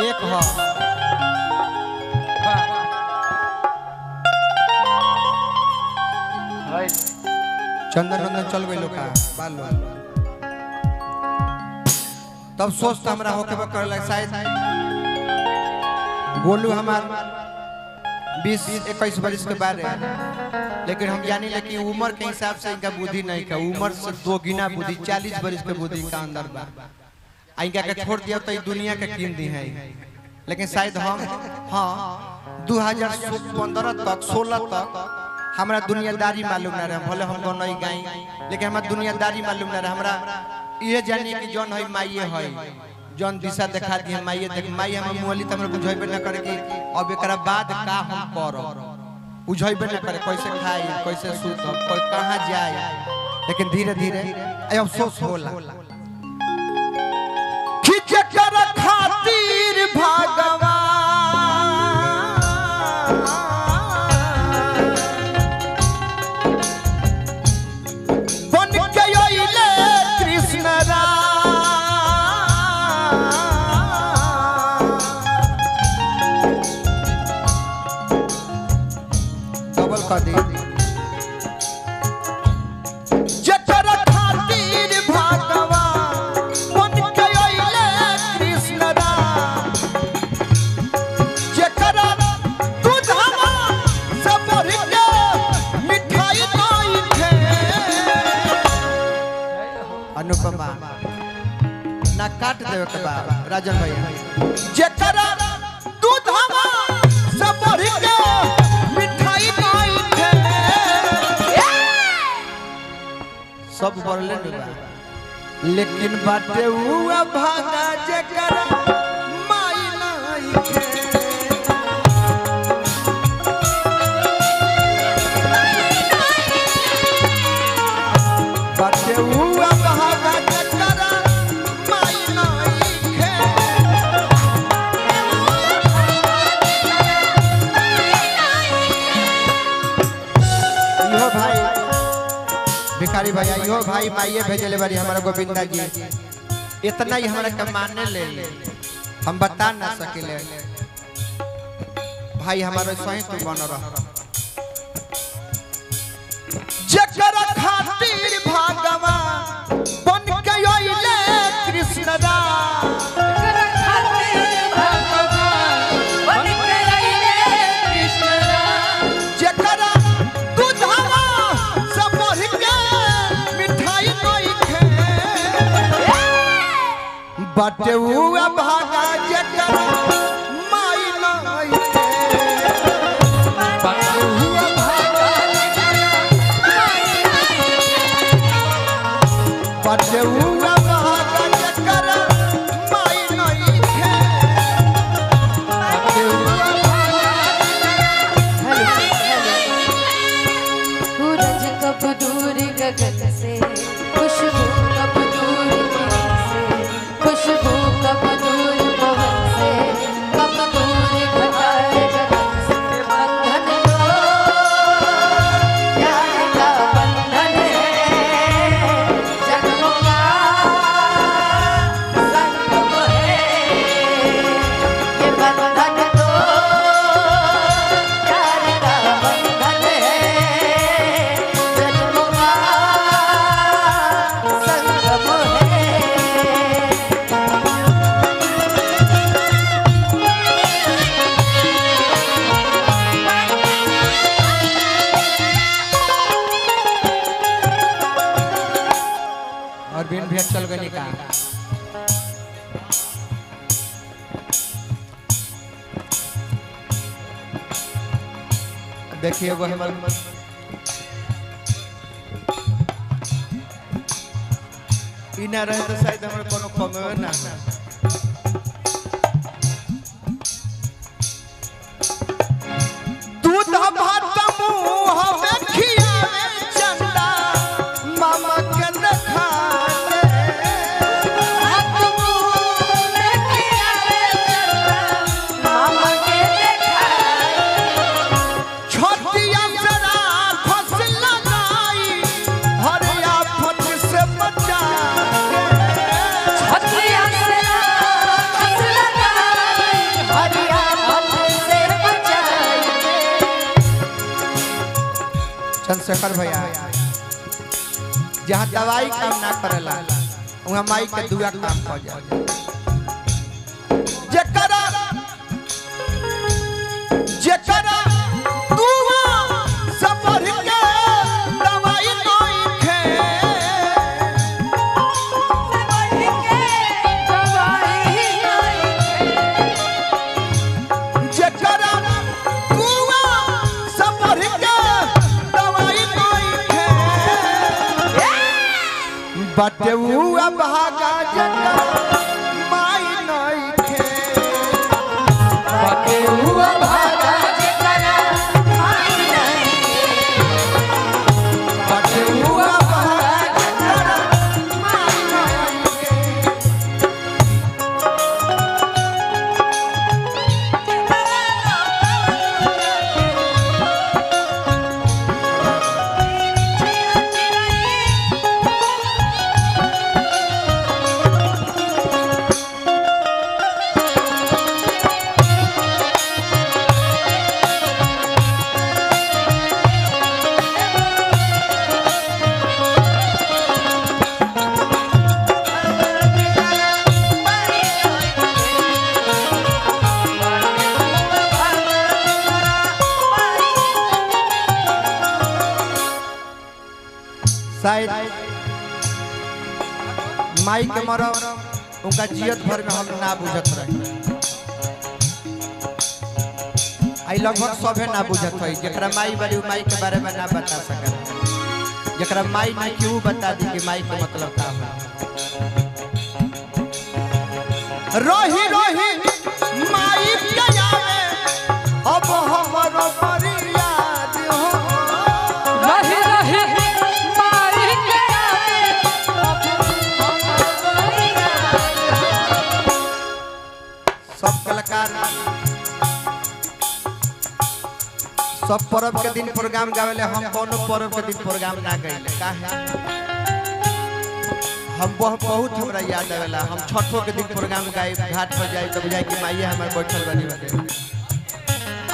एक हो चंदन नंदन चल गई लोका बाल तब सोचता हमरा होके कर लग शायद गोलू हमार 20-21 वर्ष के बारे लेकिन हम जानी लेकिन उम्र के हिसाब से इनका बुद्धि नहीं का उम्र से 2 गुना बुद्धि 40 वर्ष के बुद्धि का अंदर बा इनका के छोड़ दिया तो दुनिया के कीन दी है लेकिन शायद हम हाँ 2015 तक 16 तक हमरा दुनियादारी मालूम ना रहे भले हम नहीं गाई लेकिन हमरा दुनियादारी मालूम ना रहे हमरा ये जानिए कि जौन है माइये है जौन दिशा दिखा दी माइये देख माई हम मुअली त हमरा बुझाइबे ना करे कि अब एकरा बाद का हम करब बुझाइबे ना करे कैसे खाई कैसे सुतब कोई कहां जाए लेकिन धीरे धीरे अफसोस होला कि जकर खातिर भगवान जकर खातिर भगवान बन गइले कृष्ण राम जकर दूधवा से बढ़ के मिठाई नहीं थे अनुपमा ना काट देवे के बा राजन भैया जकर दूधवा से बढ़ के सब बढ़ले लेकिन बाटे हुआ भागा जकर माई नहीं के बाटे हुआ भागा जकर माई नहीं के यो भाई भिखारी भैया यो भाई माइये भेजले बारी हमारा गोविंदा जी इतना ही हमारा कमाने ले हम बता ना सकिले भाई हमारा सही तू बन रहा जकर खातिर भगवान बन गइले कृष्ण राम जकर खातिर भगवान बन गइले कृष्ण राम जकर दूधवा से बढ़ के मिठाई नहीं खे बाटे हुआ भागा जकर माई नहीं खे बाटे हुआ भागा जकर माई नहीं बाटे हुआ भागा जकर माई नहीं खे बाटे हुआ सूरज कब दूर गगन से खुशबू कब दूर पवन से खुशबू कब दूर पवन से कब दूर घटाए गगन से बंधन दो प्यार का बंधन है जन्मों का संगम है ये बंधन दो प्यार का बंधन है जन्मों का संगम है और बिन भेंट चल गई का देखिए वो हमर इना रहे तो शायद हमर कोनो कमेवे ना दूध भात मुंह में खियावे चंदा मामा के देखा हाथ मुंह में खियावे चंदा मामा के देखा छोटिया जरा फसल लगाई हरिया फट से बचा छतिया से चंद्रशेखर भैया जहाँ दवाई काम ना करेला वहाँ माई के दुआ काम कर जाए जेकरा जेकरा दुआ सब बढ़ के दवाई नहीं खे जेकरा दुआ सब बढ़ के दवाई नहीं खे बटे हुआ भागा जगा माई नहीं खे बटे हुआ भागा जकरा माई नहीं बटे हुआ भागा जगा माई नहीं खे शायद माई के मरम उनका जियत भर में हम ना बुझत रहे आई लगभग सभे ना बुझत है जकरा माई बारी माई के बारे में ना बता सके जकरा माई नहीं क्यों बता दी कि माई के मतलब का है रोही रोही माई के आवे अब हमरो फरियाद हो रही रही माई के आवे सब कलाकार सब पर्व के दिन प्रोग्राम गावेले हम कोनो पर्व के दिन प्रोग्राम ना गइले काहे हम बहुत हमरा याद आवेला हम छठो के दिन प्रोग्राम गाई घाट पर जाई तो बुझाई कि माईए हमर बैठल बनी बटे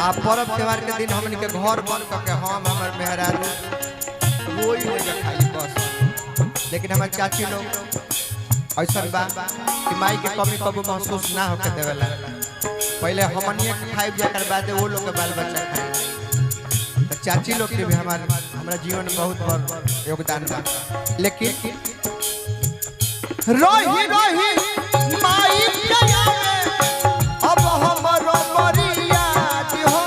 आ पर्व त्योहार के दिन हमन के घर बंद करके हम हमर मेहरारू रोई हो जा खाली बस लेकिन हमर चाची लोग ऐसा बा कि माई के कमी कबो महसूस ना होके देवेला पहले हमनिए के खाइब जाकर बाद वो लोग के बाल बच्चा खाए तो चाची लोग के भी हमारा जीवन में बहुत बड़ योगदान बा लेकिन रोही रोही माई के आवे अब हमरो मरियाद हो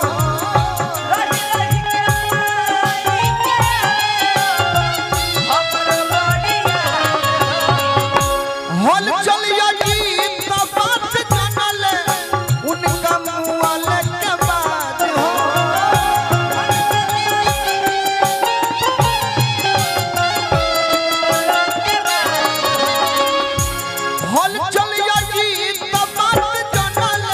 हल चलिया गीत बात जानल उनका मुआल के बाद हो हल चलिया गीत बात जानल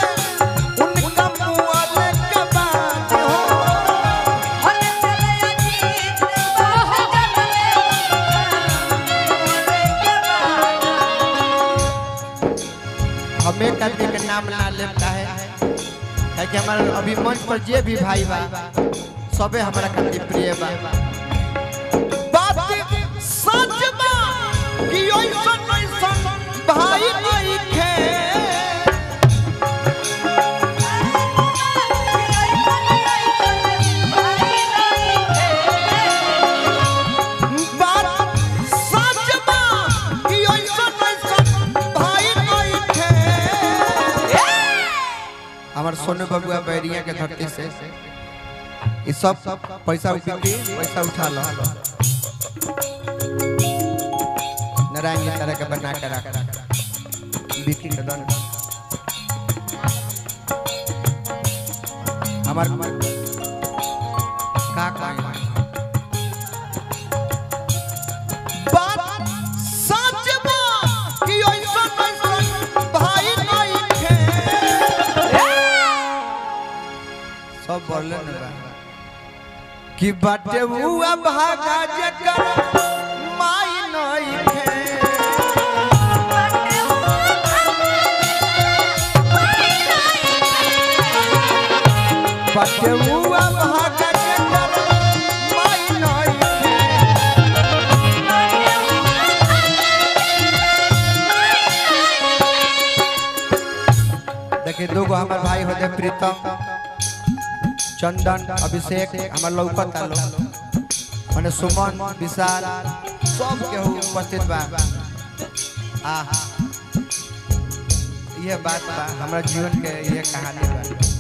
उनका मुआल के बाद हो हमें करने के नाम ना लेता है कि हमारे अभी मंच पर जे भी भाई बा सबे हमारा खातिर प्रिय बा बात सच बा कि ओइसन ओइसन भाई नहीं खे बात सच बा कि ओइसन ओइसन भाई नहीं खे हमार सोनू बबुआ बैरिया के धरती से ये सब पैसा उठा लो नारायण की तरह के बना के रख बिक्री के दन हमार का बात सच बा कि ओइसन ओइसन भाई नहीं खे सब बोले न बा कि बाटे हुआ भागा जकर माई नहीं खे बाटे हुआ भागा जकर माई नहीं हमार भाई होदे प्रीतम चंदन अभिषेक हमार लौकत आलो माने सुमन विशाल सब के उपस्थित बा। ये बात बा हमारा जीवन के ये कहानी बा।